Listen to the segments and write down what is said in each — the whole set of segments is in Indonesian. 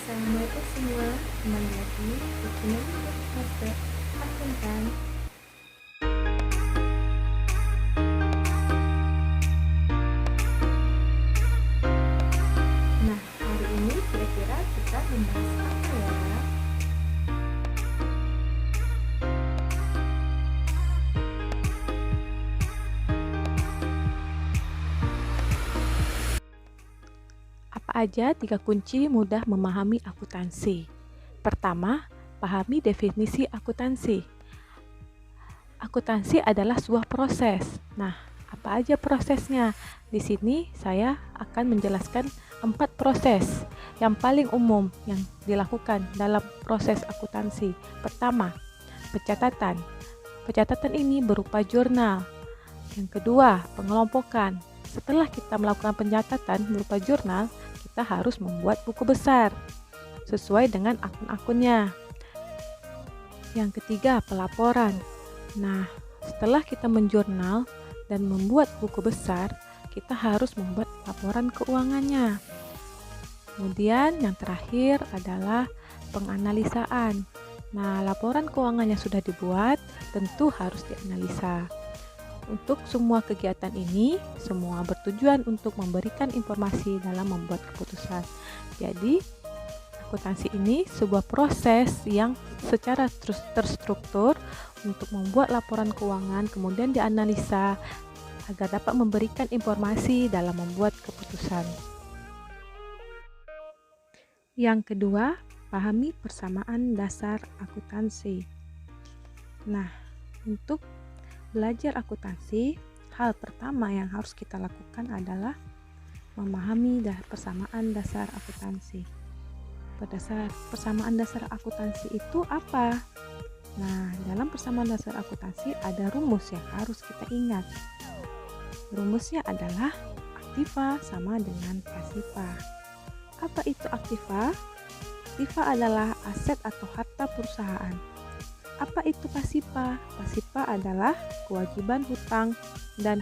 Assalamualaikum semua, kembali lagi di channel Master Akuntan. Nah, hari ini kira-kira kita membahas apa ya? Apa aja 3 kunci mudah memahami akuntansi? Pertama, pahami definisi akuntansi. Akuntansi adalah sebuah proses. Nah, apa aja prosesnya? Di sini saya akan menjelaskan 4 proses yang paling umum yang dilakukan dalam proses akuntansi. Pertama, pencatatan. Pencatatan ini berupa jurnal. Yang kedua, pengelompokan. Setelah kita melakukan pencatatan berupa jurnal, kita harus membuat buku besar sesuai dengan akun-akunnya. Yang ketiga, pelaporan. Nah, setelah kita menjurnal dan membuat buku besar, kita harus membuat laporan keuangannya. Kemudian yang terakhir adalah penganalisaan. Nah, laporan keuangannya sudah dibuat, tentu harus dianalisa. Untuk semua kegiatan ini, semua bertujuan untuk memberikan informasi dalam membuat keputusan. Jadi, akuntansi ini sebuah proses yang secara terstruktur untuk membuat laporan keuangan, kemudian dianalisa agar dapat memberikan informasi dalam membuat keputusan. Yang kedua, pahami persamaan dasar akuntansi. Nah, untuk belajar akuntansi, hal pertama yang harus kita lakukan adalah memahami persamaan dasar akuntansi. Persamaan dasar akuntansi itu apa? Nah, dalam persamaan dasar akuntansi ada rumus yang harus kita ingat. Rumusnya adalah aktiva sama dengan pasiva. Apa itu aktiva? Aktiva adalah aset atau harta perusahaan. Apa itu pasiva? Pasiva adalah kewajiban hutang dan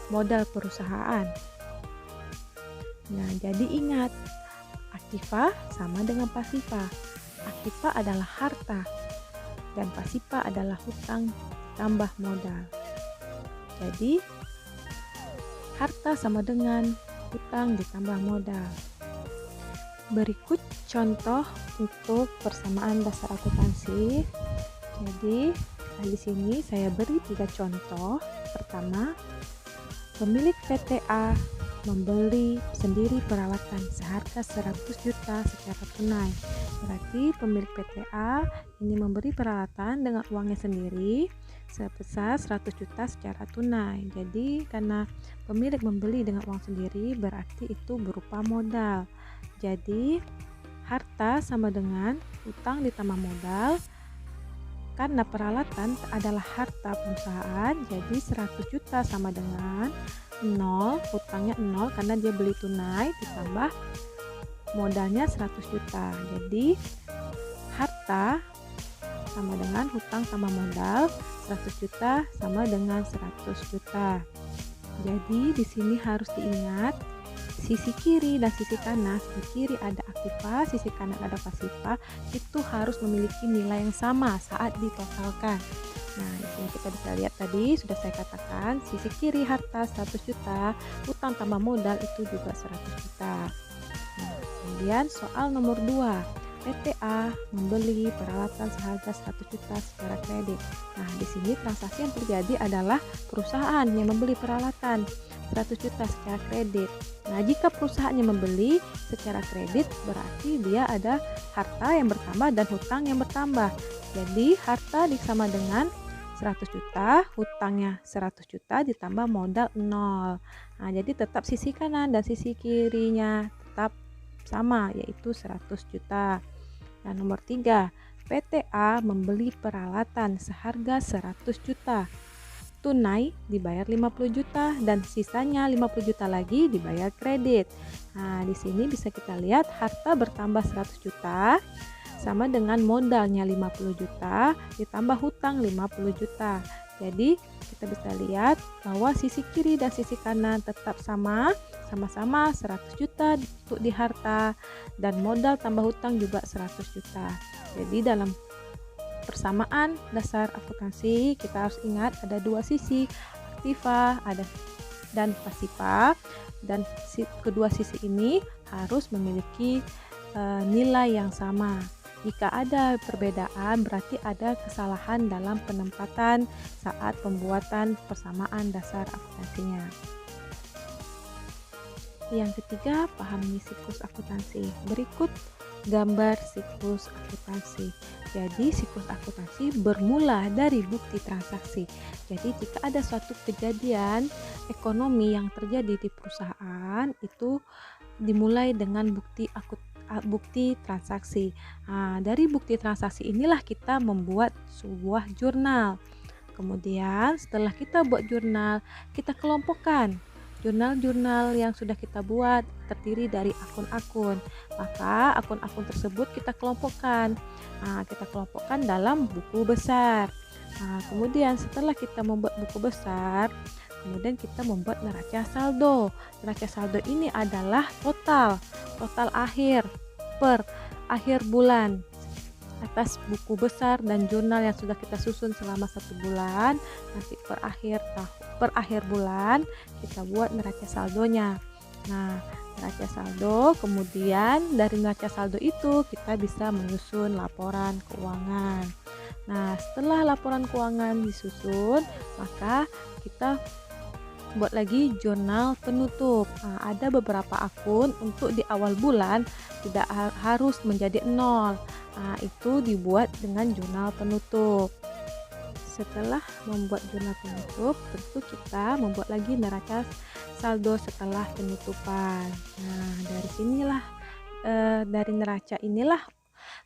modal perusahaan. Nah, jadi ingat, aktiva sama dengan pasiva. Aktiva adalah harta dan pasiva adalah hutang tambah modal. Jadi, harta sama dengan hutang ditambah modal. Berikut contoh untuk persamaan dasar akuntansi. Jadi, di sini saya beri 3 contoh. Pertama, pemilik PTA membeli sendiri peralatan seharga 100 juta secara tunai. Berarti pemilik PTA ini memberi peralatan dengan uangnya sendiri sebesar 100 juta secara tunai. Jadi, karena pemilik membeli dengan uang sendiri, berarti itu berupa modal. Jadi, harta sama dengan hutang ditambah modal. Karena peralatan adalah harta perusahaan, jadi 100 juta sama dengan 0, hutangnya 0 karena dia beli tunai, ditambah modalnya 100 juta. Jadi harta sama dengan hutang tambah modal, 100 juta sama dengan 100 juta. Jadi di sini harus diingat sisi kiri dan sisi kanan. Sisi kiri ada aktiva, sisi kanan ada pasiva, itu harus memiliki nilai yang sama saat ditotalkan. Nah, di sini kita bisa lihat tadi sudah saya katakan, sisi kiri harta 100 juta, hutang tambah modal itu juga 100 juta. Nah, kemudian soal nomor 2, PTA membeli peralatan seharga 100 juta secara kredit. Nah, di sini transaksi yang terjadi adalah perusahaan yang membeli peralatan 100 juta secara kredit. Nah, jika perusahaannya membeli secara kredit, berarti dia ada harta yang bertambah dan hutang yang bertambah. Jadi, harta sama dengan 100 juta, hutangnya 100 juta ditambah modal 0. Nah, jadi tetap sisi kanan dan sisi kirinya tetap sama, yaitu 100 juta. Nah, nomor 3, PTA membeli peralatan seharga 100 juta. Tunai dibayar 50 juta dan sisanya 50 juta lagi dibayar kredit. Nah, di sini bisa kita lihat harta bertambah 100 juta sama dengan modalnya 50 juta ditambah hutang 50 juta. Jadi, kita bisa lihat bahwa sisi kiri dan sisi kanan tetap sama, sama-sama 100 juta untuk di harta, dan modal tambah hutang juga 100 juta. Jadi dalam persamaan dasar akuntansi kita harus ingat ada dua sisi, aktiva dan pasifa, dan kedua sisi ini harus memiliki nilai yang sama. Jika ada perbedaan, berarti ada kesalahan dalam penempatan saat pembuatan persamaan dasar akuntansinya. Yang ketiga, pahami siklus akuntansi. Berikut gambar siklus akuntansi. Jadi siklus akuntansi bermula dari bukti transaksi. Jadi jika ada suatu kejadian ekonomi yang terjadi di perusahaan, itu dimulai dengan bukti transaksi. Nah, dari bukti transaksi inilah kita membuat sebuah jurnal. Kemudian setelah kita buat jurnal, kita kelompokkan. Jurnal-jurnal yang sudah kita buat terdiri dari akun-akun. Maka akun-akun tersebut kita kelompokkan. Kita kelompokkan dalam buku besar. Kemudian setelah kita membuat buku besar, kemudian kita membuat neraca saldo. Neraca saldo ini adalah total akhir per akhir bulan atas buku besar dan jurnal yang sudah kita susun selama 1 bulan. Nanti per akhir bulan kita buat neraca saldonya. Nah, neraca saldo, kemudian dari neraca saldo itu kita bisa menyusun laporan keuangan. Nah, setelah laporan keuangan disusun, maka kita buat lagi jurnal penutup. Ada beberapa akun untuk di awal bulan tidak harus menjadi 0. Itu dibuat dengan jurnal penutup. Setelah membuat jurnal penutup, tentu kita membuat lagi neraca saldo setelah penutupan. Nah, dari neraca inilah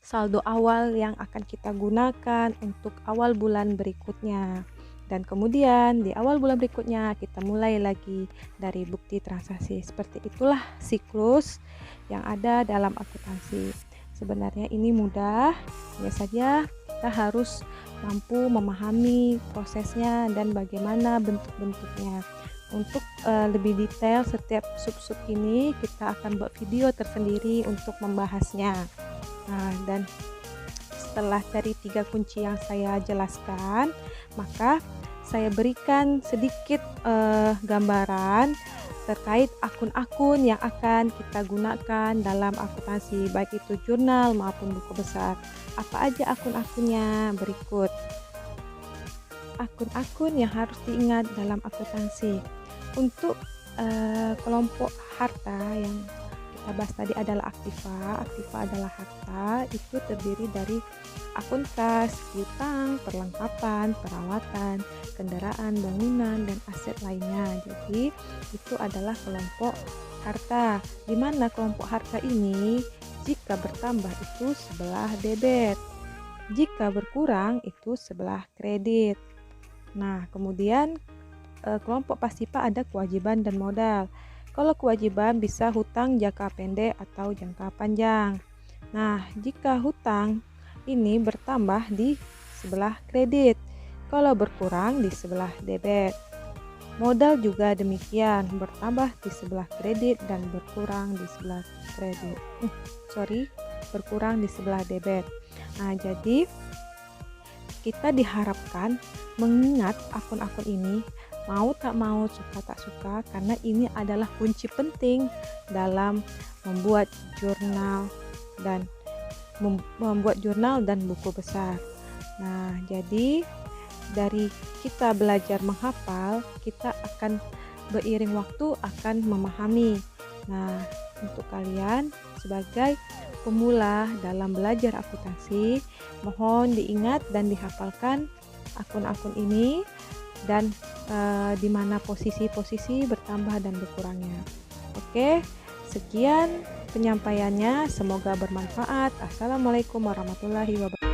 saldo awal yang akan kita gunakan untuk awal bulan berikutnya. Dan kemudian di awal bulan berikutnya kita mulai lagi dari bukti transaksi. Seperti itulah siklus yang ada dalam akuntansi. Sebenarnya ini mudah, hanya saja kita harus mampu memahami prosesnya dan bagaimana bentuk-bentuknya. Untuk lebih detail setiap sub-sub ini kita akan buat video tersendiri untuk membahasnya. Dan setelah dari 3 kunci yang saya jelaskan, maka saya berikan sedikit gambaran terkait akun-akun yang akan kita gunakan dalam akuntansi, baik itu jurnal maupun buku besar. Apa aja akun-akunnya? Berikut akun-akun yang harus diingat dalam akuntansi. Untuk kelompok harta yang kita bahas tadi adalah aktiva. Aktiva adalah harta, itu terdiri dari akun kas, piutang, perlengkapan, perawatan, kendaraan, bangunan, dan aset lainnya. Jadi itu adalah kelompok harta, di mana kelompok harta ini jika bertambah itu sebelah debit, jika berkurang itu sebelah kredit. Nah, kemudian kelompok pasifa ada kewajiban dan modal. Kalau kewajiban bisa hutang jangka pendek atau jangka panjang. Nah, jika hutang ini bertambah di sebelah kredit, kalau berkurang di sebelah debit. Modal juga demikian, bertambah di sebelah kredit dan berkurang di sebelah berkurang di sebelah debit. Nah, jadi kita diharapkan mengingat akun-akun ini, mau tak mau, suka tak suka, karena ini adalah kunci penting dalam membuat jurnal dan buku besar. Nah, jadi dari kita belajar menghafal, kita akan beriring waktu akan memahami. Nah, untuk kalian sebagai pemula dalam belajar akuntansi, mohon diingat dan dihafalkan akun-akun ini dan di mana posisi-posisi bertambah dan berkurangnya. Oke, sekian penyampaiannya, semoga bermanfaat. Assalamualaikum warahmatullahi wabarakatuh.